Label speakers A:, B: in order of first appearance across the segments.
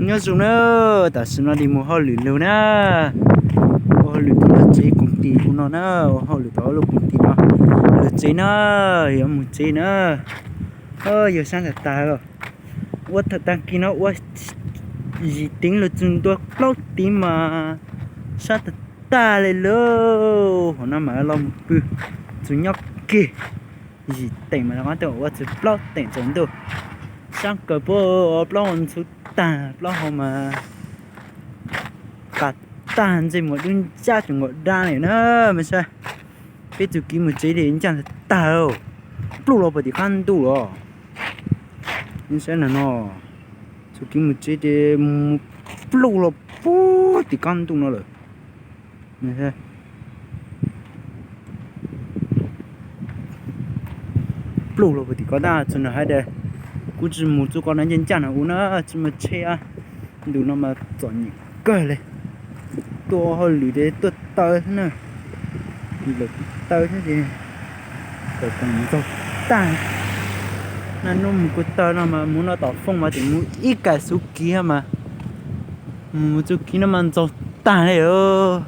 A: nhớ xuống nữa ta xin nó đi mua họ lười lâu nè họ lười tao nó chế công ty của nó nè họ lười tao lúc công ty nó lười chế nó hiểu một chế nữa giờ sang thật ta rồi quá thật tăng kia nó quá gì tính là chúng tôi lâu tím mà sao thật ta lại lơ họ nó mà lòng bự chúng nhóc kia gì tỉnh mà nó nói tôi quá chụp lâu tỉnh chúng tôi sang cờ bơ lâu hơn chút ta lâu hơn mà cả tan gì một đứa cha chúng một đa này nữa mà sao biết chụp kim một chế thì anh chẳng ta đâu lúc đó phải đi khăn đủ rồi nhưng sẽ là nó chụp kim một chế thì lúc đó bố thì khăn đủ nó rồi này thế lúc đó phải đi có đa cho nó hay đây cú chỉ một chỗ con anh nhân chẳng là u nó chỉ mà chơi à đủ nó mà chọn những cái này tôi hơi lười để tôi tơi thế này lười tơi thế gì tôi còn tôi ta nên nó một cái tơi nó mà muốn nó tỏ phong mà thì muốn ít cái số kia mà một số kia nó mà tôi ta này ơ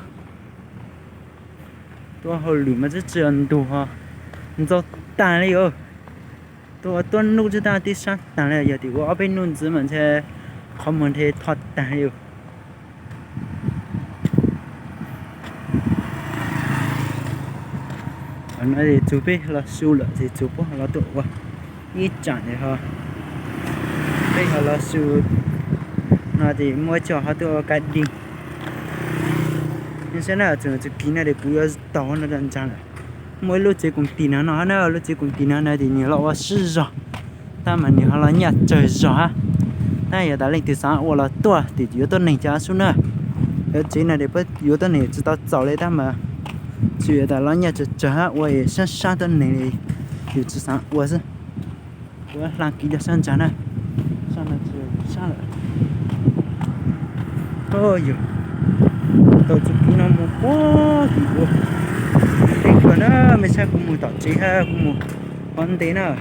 A: tôi hơi lười mà rất chán đủ ha tôi ta này ơ tôi lúc chúng ta đi sang ta này giờ thì có bênนู้chỉ mình sẽ không muốn thế thoát ta này anh ấy thì chụp là siêu lợi thì chụp là tụ quá ít chẳng thì ha bây giờ là siêu nó thì mua cho họ tụ cái đi nhưng sẽ là chừng chụp kín này để cứ tao nó đang chẳng mỗi lúc chỉ cùng tin nó nữa lúc chỉ cùng tin nó thì nhiều lo sự rồi ta mà nhiều là nhặt trời rồi đây giờ đã lên từ sáng hoặc là tua thì yếu tố này trả xuống nữa cái chỉ này để bắt yếu tố này chỉ tao找来他们觉得人家这我也是杀的你有智商我是我让给的上涨了上了就上了哦哟到处那么多地方这个呢没啥公母到这哈公母问题呢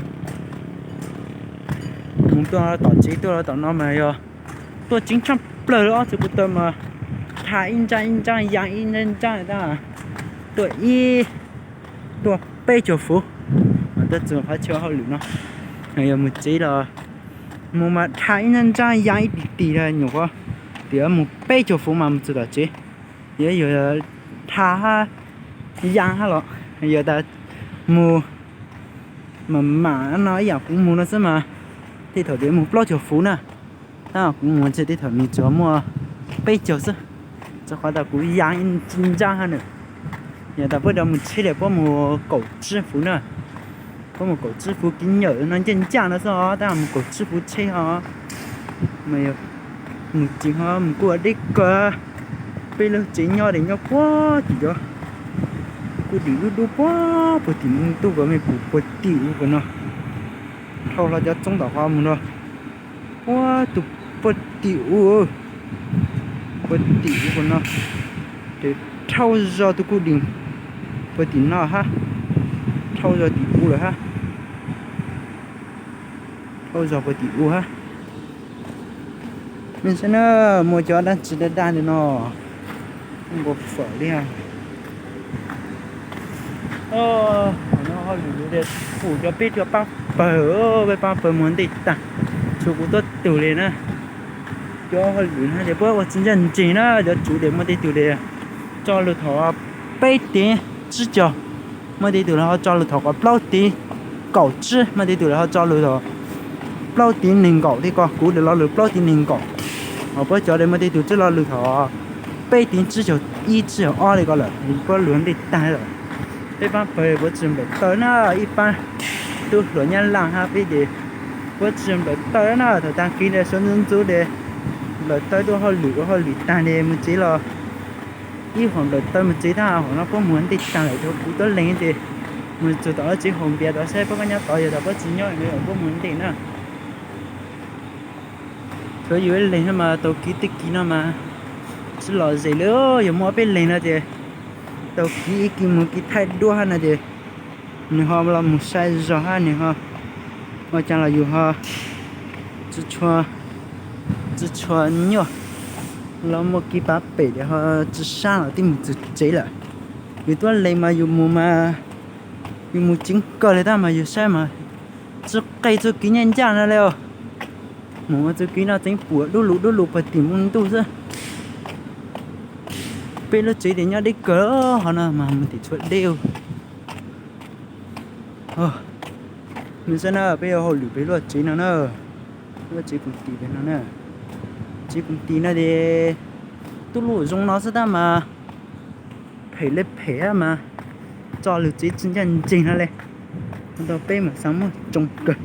A: 公多到这多了到那么哟多经常不了这个的嘛他印章养印章的tuổi y tuổi bây giờ phú mà tất cả phải cho họ lựa nó này một chỉ là một mà thái nhân trang giải tỷ là nhiều quá thì ở một bây giờ phú mà một chỉ là chỉ giờ tha giang ha lọ giờ ta mua mà nói giờ cũng mua nó sẽ mà thì thời điểm một bao giờ phú nè ta cũng muốn chơi thì thời mình cho mua bây giờ chứ cho khỏi ta cũng giang in trang hơn nữa nhà ta bắt đầu mình chơi để có một cổ致富nữa có một cổ致富kinh nhở nó trên trang nó sao ta một cổ致富chơi hả mày một chỉ hả một cô đi cơ bây giờ chỉ nhau để nhau quá thì đó cô đi đu quá bữa thì mình tu vào mình bữa tiểu của nó sau là cho trong đó hoa mình rồi quá tụ bữa tiểu của nó để thâu giờ tụ cô đi bữa thì nó ha thâu giờ thì u rồi ha thâu giờ bữa thì u ha mình sẽ nó mua cho đang chỉ để đan thì nó không có phở đi ha nó hơi để phủ cho biết cho bao bờ muốn đi ta chú cũng tốt từ lên á cho hơi lún ha để bữa chính dân chỉ nó để chủ để mà đi từ đây cho lượt họ bê tiền chỉ cho mà đi từ đó cho lượt họ có bao tiền cẩu chứ mà đi từ đó cho lượt họ bao tiền nền cẩu thì con cú để lo lượt bao tiền nền cẩu họ bữa cho đây mà đi từ chứ lo lượt họ bê tiền chỉ cho y chỉ ở đây coi là bữa lượn đi tay rồi đây ban bề bữa chuẩn bị tới nó ít ban tôi lượn nhân làng ha bây giờ bữa chuẩn bị tới nó thời gian kia để xuân dân chú để lợi tới tôi hơi lụy tay này mình chỉ là ít khoảng lợi tới mình chỉ thà họ nó có muốn đi tăng lại cho cú tới lên thì mình chủ đó chỉ hồng bia đó sẽ có cái nhát tỏi giờ đó có chỉ nhoi nữa có muốn đi nữa thôi dưới lên mà tàu ký tích ký nó mà chỉ là gì nữa giờ mua bên lên là gì tàu ký một cái thay đua ha là gì nếu họ là một size gió ha nếu họ chẳng là dù họ chỉ cho 只穿哟，老么几把背的哈，只上了定只贼了，有多累嘛，有么嘛，有么经过来的嘛，有啥嘛，只该做几年假了了，么做几那真不路不tìm môn tu chứ, bây giờ chỉ để nhau đi cỡ họ nào mà mình thì chuột đều, mình sẽ nói bây giờ họ lựa bây giờ chỉ nó nữa, bây giờ chỉ cũng tì bên nó nữa, chỉ cũng tì nó để tu lụi dùng nó sẽ ta mà phải lấy phải mà cho lựa chỉ chân chân chỉ nó lên, tao bây mà sáng mà trông cực,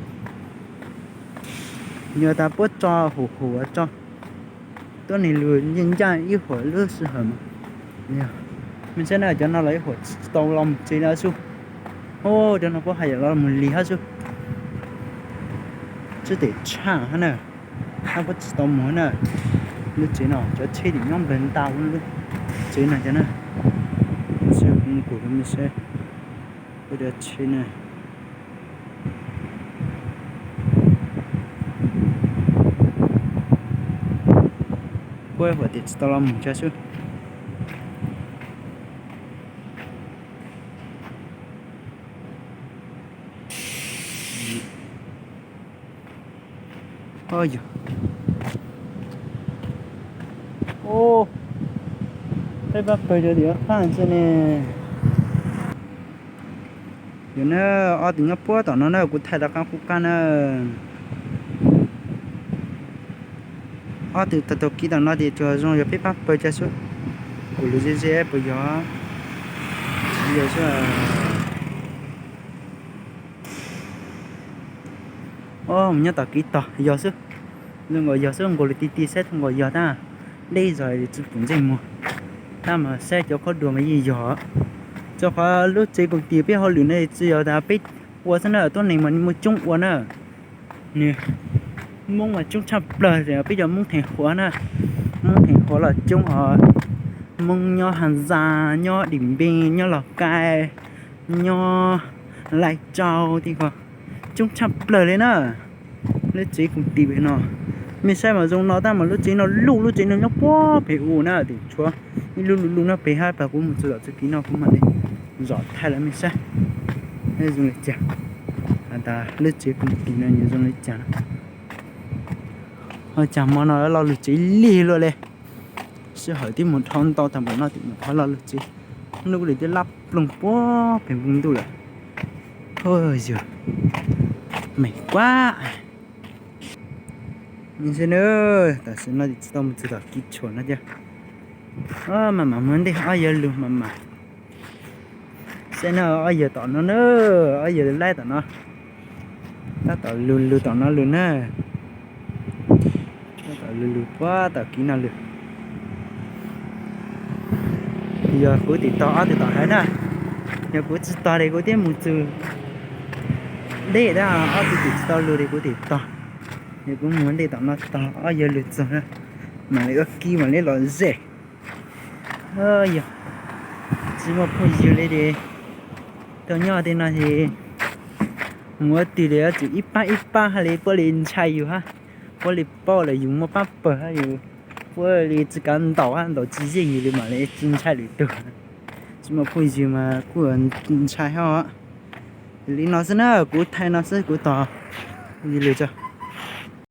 A: nhờ ta bớt cho hổ cho, tôi này lừa nhân gian yêu hổ lừa sự hở mà. Mình sẽ nói cho nó lấy hột tàu lòng chỉ là su, ô cho nó có hay là mình lì hết su, chứ để chả hả nè, nó có tàu muối nè, lúc chỉ nó cho chơi điểm nhóm bên tàu luôn, chỉ này cho nó, sẽ không của mình sẽ bây giờ chơi này, quay hột để tàu lòng cho su. Ôi giời. Ô. Đây bác bây giờ thì phan xe nè. Giờ nó ở tiếng Áp tao nó cũng thay ra các khu can ở từ tao kỹ tao nó thì cho dùng giờ bác bây giờ số. Ủa lúc gì bây giờ. Giờ số mình nhớ tao kỹ tao giờ số, nhưng mà giờ số không có được tí xét không có giờ ta, đây rồi chụp cũng gì mà, ta mà xe cho có đường mà gì giờ, cho có lúc chơi cuộc tiệc biết họ lựa này chỉ giờ ta biết, qua sân ở tuần này mà mua chung qua nữa, nè, muốn mà chung chập lời rồi bây giờ muốn thành khóa nè, muốn thành khóa là chung họ, muốn nho hàng già, nho điểm biên, nho lọc cay, nho lại trâu thì còn chung chập lời lên nè, lúc chỉ cũng tìm về nó, mình xem mà dùng nó ta mà lúc chỉ nó lúc chỉ nó nhóc quá phải u nè thì chúa, lúc nó phải hai bà cũng một chỗ cho kỹ nó cũng mà đấy, giỏi thay là mình xem, hay dùng để chả, ta lúc chỉ cũng tìm nó như dùng để chả, chẳng mà nó là lúc chỉ lì luôn đấy, sẽ hỏi tìm một thon to thằng nó tìm một thon là lúc chỉ, lúc để lắp lồng quá phải vùng tu lại, thôi giờ mệt quá, mình sẽ nữa, ta sẽ nói thì tao muốn tự kỹ chuẩn nó chứ, mà muốn đi ai giờ luôn mà, sẽ nói ai giờ tao nó nữa, ai giờ lại tao nó, ta tao luôn tao nó luôn nè, ta tao luôn quá tao kỹ nào luôn, giờ cuối thì tao hết nè, giờ cuối chỉ tao đây cuối thì một từ đây đó, ở thì tao luôn đây cuối thì tao, giờ cũng muốn để tao nó tao ở giờ lượt rồi mà lại kia mà lấy lợn dễ, giờ chỉ một phần gì lấy đi, tao nhớ thế này thì mua từ đấy chỉ ít ba hay lấy bao lên chạyอยู่ha, bao lấy bao là dùng một bắp bơ hay dùng bao lấy chỉ cần đào chỉ gì thì mà lấy chân chạy được, chỉ một phần gì mà của chạy ha, lấy nó sẽ nó của thay nó sẽ của tao gìเลยจ้ะ